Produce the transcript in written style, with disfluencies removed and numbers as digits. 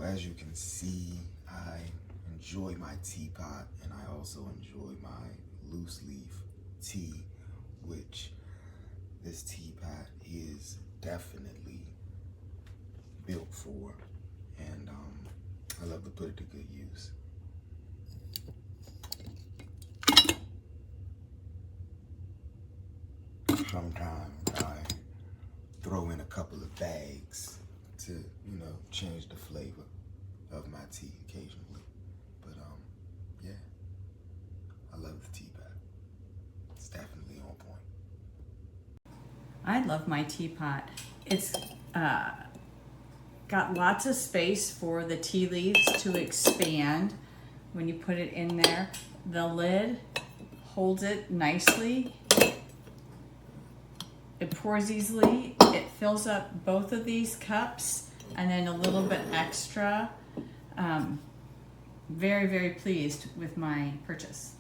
as you can see, I enjoy my teapot, and I also enjoy my loose leaf tea, which this teapot is definitely built for, and I love to put it to good use. Sometimes I throw in a couple of bags to, you know, change the flavor of my tea occasionally. But yeah, I love the teapot. It's definitely on point. I love my teapot. It's got lots of space for the tea leaves to expand when you put it in there. The lid holds it nicely. It pours easily. It fills up both of these cups and then a little bit extra. Very, very pleased with my purchase.